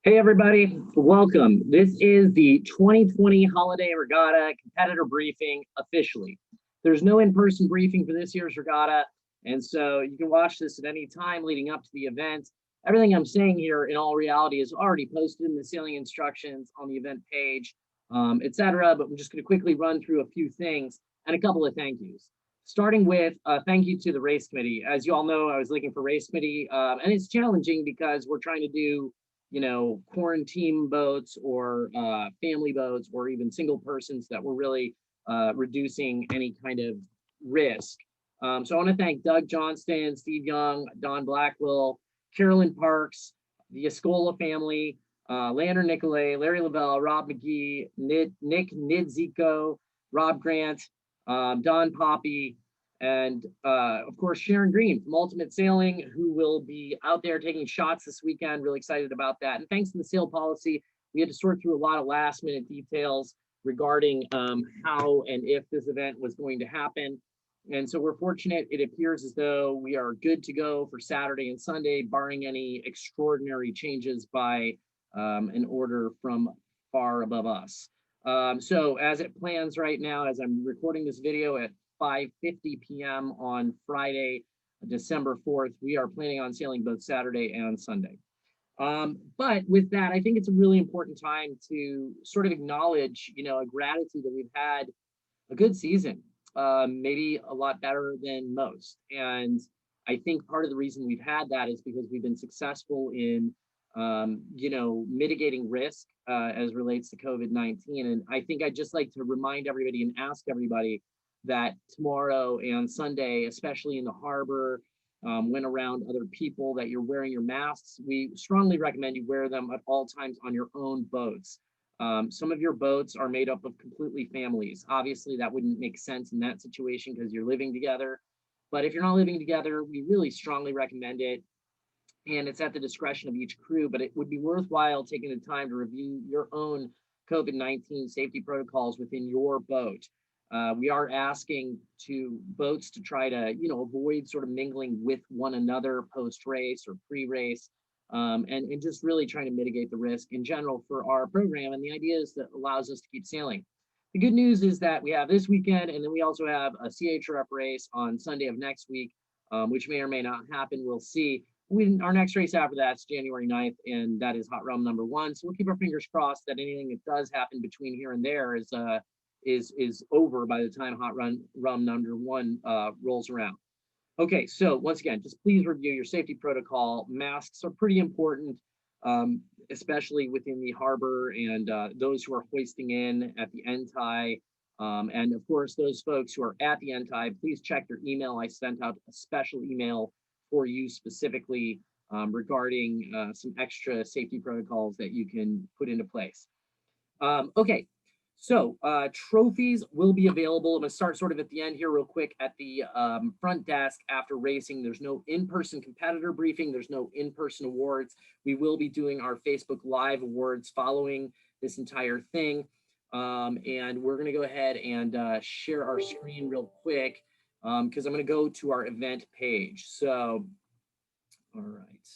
Hey everybody, welcome. This is the 2020 Holiday Regatta competitor briefing officially. There's no in-person briefing for this year's regatta, and so you can watch this at any time leading up to the event. Everything I'm saying here in all reality is already posted in the sailing instructions on the event page, etc. But I'm just going to quickly run through a few things and a couple of thank yous. Starting with thank you to the race committee. As you all know, I was looking for race committee, and it's challenging because we're trying to do quarantine boats or family boats or even single persons that were really reducing any kind of risk. So I want to thank Doug Johnston, Steve Young, Don Blackwell, Carolyn Parks, the Escola family, Leonard Nicolay, Larry Lavelle, Rob McGee, Nick Nidzico, Rob Grant, Don Poppy, and of course, Sharon Green from Ultimate Sailing, who will be out there taking shots this weekend. Really excited about that. And thanks to the sail policy, we had to sort through a lot of last minute details regarding how and if this event was going to happen. And so we're fortunate. It appears as though we are good to go for Saturday and Sunday, barring any extraordinary changes by an order from far above us. So as it plans right now, as I'm recording this video at 5:50 p.m. on Friday, December 4th, we are planning on sailing both Saturday and Sunday. But with that, I think it's a really important time to sort of acknowledge, a gratitude that we've had a good season, maybe a lot better than most. And I think part of the reason we've had that is because we've been successful in, mitigating risk as relates to COVID-19. And I think I'd just like to remind everybody and ask everybody that tomorrow and Sunday, especially in the harbor, when around other people, that you're wearing your masks. We strongly recommend you wear them at all times on your own boats. Some of your boats are made up of completely families. Obviously, that wouldn't make sense in that situation because you're living together. But if you're not living together, we really strongly recommend it. And it's at the discretion of each crew, but it would be worthwhile taking the time to review your own COVID-19 safety protocols within your boat. We are asking boats to try to, avoid sort of mingling with one another post-race or pre-race, and just really trying to mitigate the risk in general for our program. And the idea is that allows us to keep sailing. The good news is that we have this weekend, and then we also have a CHRF race on Sunday of next week, which may or may not happen. We'll see. Our next race after that is January 9th, and that is Hot Rum #1. So we'll keep our fingers crossed that anything that does happen between here and there is over by the time Hot Rum #1 rolls around. Okay, so once again, just please review your safety protocol. Masks are pretty important, especially within the harbor and those who are hoisting in at the end tie. And of course, those folks who are at the end tie, please check your email. I sent out a special email for you specifically regarding some extra safety protocols that you can put into place. Okay, so trophies will be available. I'm gonna start sort of at the end here real quick at the front desk after racing. There's no in-person competitor briefing. There's no in-person awards. We will be doing our Facebook Live awards following this entire thing. And we're gonna go ahead and share our screen real quick because I'm gonna go to our event page. So, all right,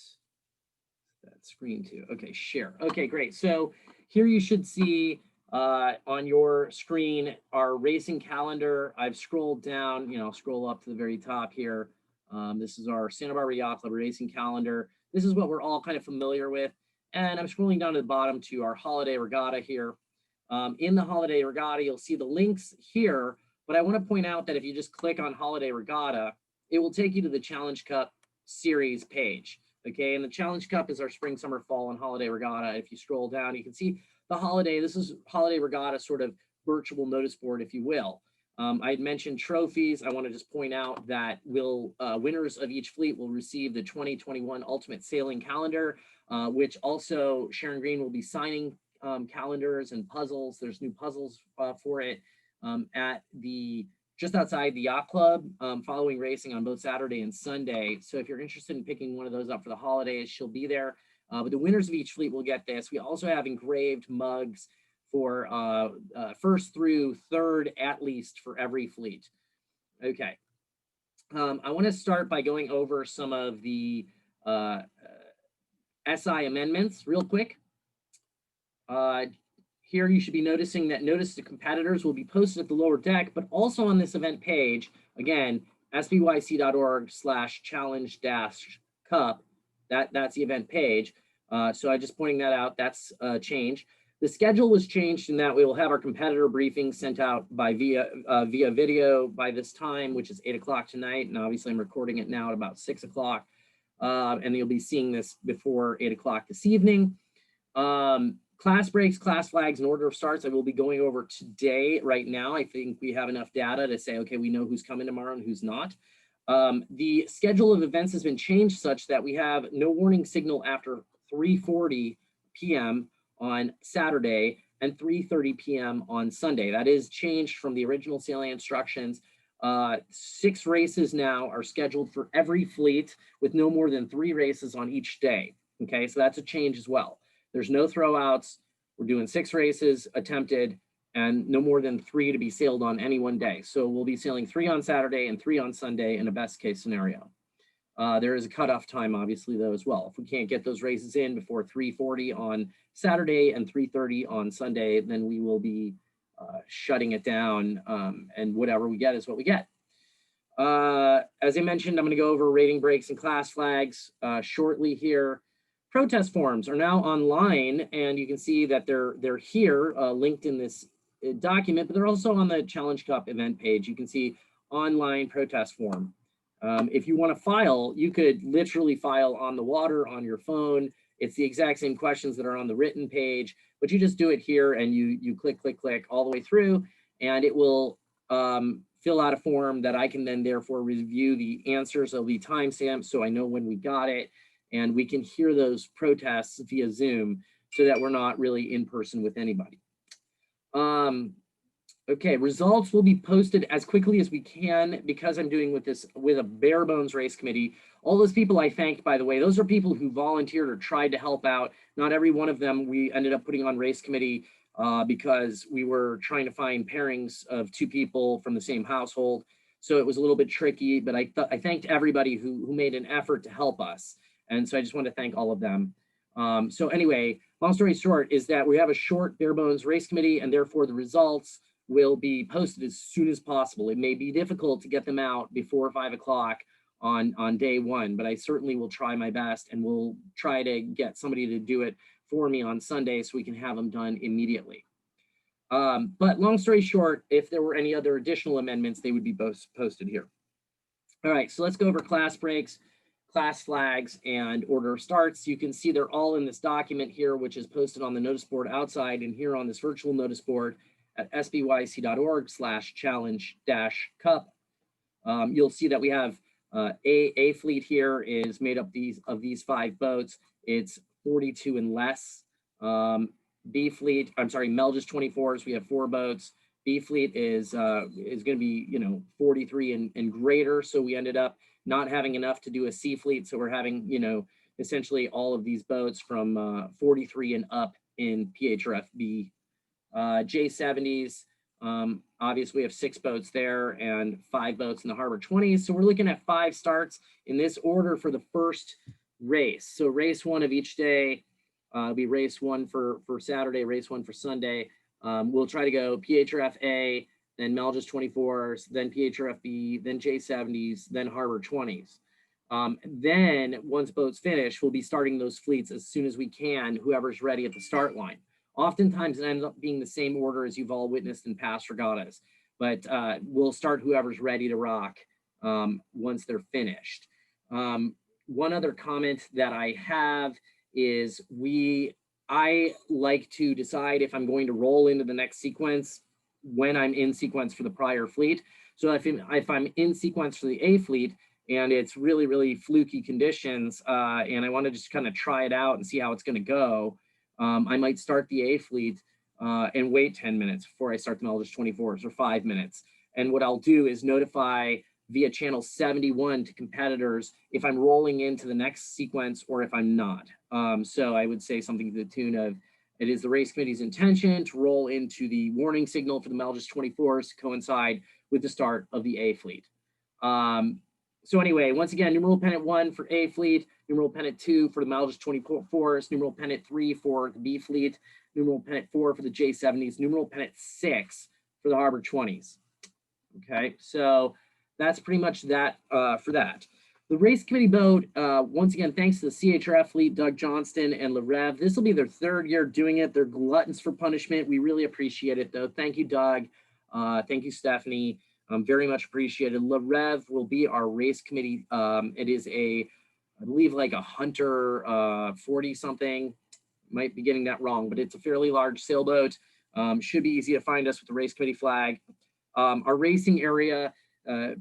that screen too. Okay, share. Okay, great. So here you should see on your screen our racing calendar. I've scrolled down, scroll up to the very top here. This is our Santa Barbara Yacht Club racing calendar. This is what we're all kind of familiar with. And I'm scrolling down to the bottom to our holiday regatta here. In the holiday regatta, you'll see the links here, but I want to point out that if you just click on holiday regatta, it will take you to the Challenge Cup series page. Okay, and the Challenge Cup is our spring, summer, fall, and holiday regatta. If you scroll down, you can see the holiday. This is holiday regatta sort of virtual notice board, if you will. I had mentioned trophies. I want to just point out that winners of each fleet will receive the 2021 Ultimate Sailing Calendar, which also Sharon Green will be signing calendars and puzzles. There's new puzzles for it at just outside the yacht club following racing on both Saturday and Sunday. So if you're interested in picking one of those up for the holidays, she'll be there. But the winners of each fleet will get this. We also have engraved mugs for first through third, at least, for every fleet. Okay. I want to start by going over some of the SI amendments real quick. Here you should be noticing that notice to competitors will be posted at the lower deck, but also on this event page, again, sbyc.org/challenge-cup. That's the event page. So I just pointing that out, that's a change. The schedule was changed in that we will have our competitor briefing sent out via video by this time, which is 8 o'clock tonight. And obviously I'm recording it now at about 6 o'clock. And you'll be seeing this before 8 o'clock this evening. Class breaks, class flags, and order of starts, I will be going over today. Right now, I think we have enough data to say, okay, we know who's coming tomorrow and who's not. The schedule of events has been changed such that we have no warning signal after 3:40 p.m. on Saturday and 3:30 p.m. on Sunday. That is changed from the original sailing instructions. 6 races now are scheduled for every fleet with no more than 3 races on each day. Okay, so that's a change as well. There's no throwouts. We're doing 6 races attempted and no more than 3 to be sailed on any one day. So we'll be sailing 3 on Saturday and 3 on Sunday in a best case scenario. There is a cutoff time, obviously, though, as well. If we can't get those races in before 3:40 on Saturday and 3:30 on Sunday, then we will be shutting it down, and whatever we get is what we get. As I mentioned, I'm going to go over rating breaks and class flags shortly here. Protest forms are now online, and you can see that they're here linked in this document, but they're also on the Challenge Cup event page. You can see online protest form. If you want to file, you could literally file on the water on your phone. It's the exact same questions that are on the written page, but you just do it here and you click, click, click all the way through, and it will fill out a form that I can then therefore review the answers. There'll be timestamps so I know when we got it, and we can hear those protests via Zoom so that we're not really in person with anybody. Okay, results will be posted as quickly as we can because I'm doing with a bare bones race committee. All those people I thanked, by the way, those are people who volunteered or tried to help out. Not every one of them we ended up putting on race committee because we were trying to find pairings of 2 people from the same household. So it was a little bit tricky, but I thanked everybody who made an effort to help us. And so I just want to thank all of them. So anyway, long story short is that we have a short bare bones race committee, and therefore the results will be posted as soon as possible. It may be difficult to get them out before 5 o'clock on day 1, but I certainly will try my best, and we'll try to get somebody to do it for me on Sunday so we can have them done immediately. But long story short, if there were any other additional amendments, they would be both posted here. All right, so let's go over class breaks, class flags, and order of starts. You can see they're all in this document here, which is posted on the notice board outside and here on this virtual notice board at sbyc.org/challenge-cup. You'll see that we have A fleet here is made up of these 5 boats. It's 42 and less. B fleet, I'm sorry, Melges 24s, we have 4 boats. B fleet is going to be 43 and greater. So we ended up not having enough to do a C fleet. So we're having essentially all of these boats from 43 and up in PHRF B. J70s, obviously we have 6 boats there and 5 boats in the Harbor 20s. So we're looking at 5 starts in this order for the first race. So race 1 of each day, will be race 1 for Saturday, race 1 for Sunday. We'll try to go PHRF A, then Melges 24s, then PHRF B, then J70s, then Harbor 20s. Then once boats finish, we'll be starting those fleets as soon as we can, whoever's ready at the start line. Oftentimes it ends up being the same order as you've all witnessed in past regattas, but we'll start whoever's ready to rock once they're finished. One other comment that I have is I like to decide if I'm going to roll into the next sequence when I'm in sequence for the prior fleet. So if I'm in sequence for the A fleet and it's really, really fluky conditions and I want to just kind of try it out and see how it's going to go, I might start the A fleet and wait 10 minutes before I start the Melges 24s or 5 minutes. And what I'll do is notify via channel 71 to competitors if I'm rolling into the next sequence or if I'm not. So I would say something to the tune of, it is the race committee's intention to roll into the warning signal for the Melges 24s to coincide with the start of the A fleet. So anyway, once again, numeral pennant 1 for A fleet, numeral pennant 2 for the Maldus 24s, numeral pennant 3 for the B fleet, numeral pennant 4 for the J70s, numeral pennant 6 for the Harbor 20s. Okay, so that's pretty much that for that. The race committee boat, once again, thanks to the CHRF fleet, Doug Johnston and LaRev. This will be their 3rd year doing it. They're gluttons for punishment. We really appreciate it, though. Thank you, Doug. Thank you, Stephanie. Very much appreciated. LaRev will be our race committee. It is I believe like a Hunter 40-something. Might be getting that wrong, but it's a fairly large sailboat. Should be easy to find us with the race committee flag. Our racing area,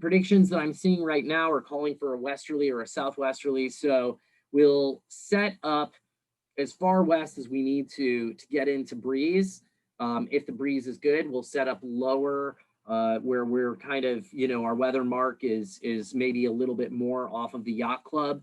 predictions that I'm seeing right now are calling for a westerly or a southwesterly. So we'll set up as far west as we need to get into breeze. If the breeze is good, we'll set up lower where we're kind of, our weather mark is maybe a little bit more off of the yacht club.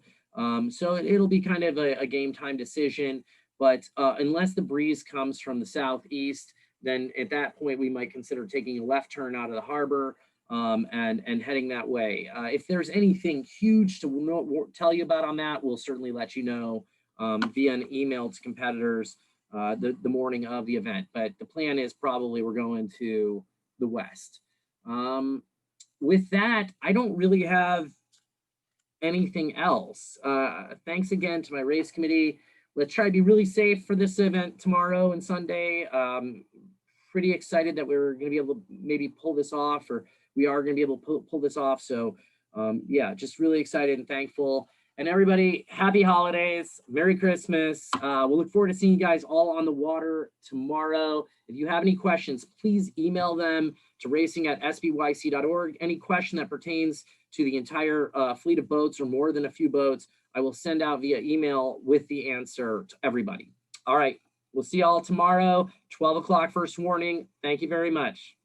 So it'll be kind of a game time decision. But unless the breeze comes from the southeast, then at that point we might consider taking a left turn out of the harbor and heading that way. If there's anything huge to tell you about on that, we'll certainly let you know via an email to competitors the morning of the event. But the plan is probably we're going to the west. With that, I don't really have anything else. Thanks again to my race committee. Let's try to be really safe for this event tomorrow and Sunday. Pretty excited that we're going to be able to maybe pull this off, or we are going to be able to pull this off. So yeah, just really excited and thankful. And everybody, happy holidays, Merry Christmas. We'll look forward to seeing you guys all on the water tomorrow. If you have any questions, please email them to racing@sbyc.org. Any question that pertains to the entire fleet of boats or more than a few boats, I will send out via email with the answer to everybody. All right, we'll see you all tomorrow, 12 o'clock first warning. Thank you very much.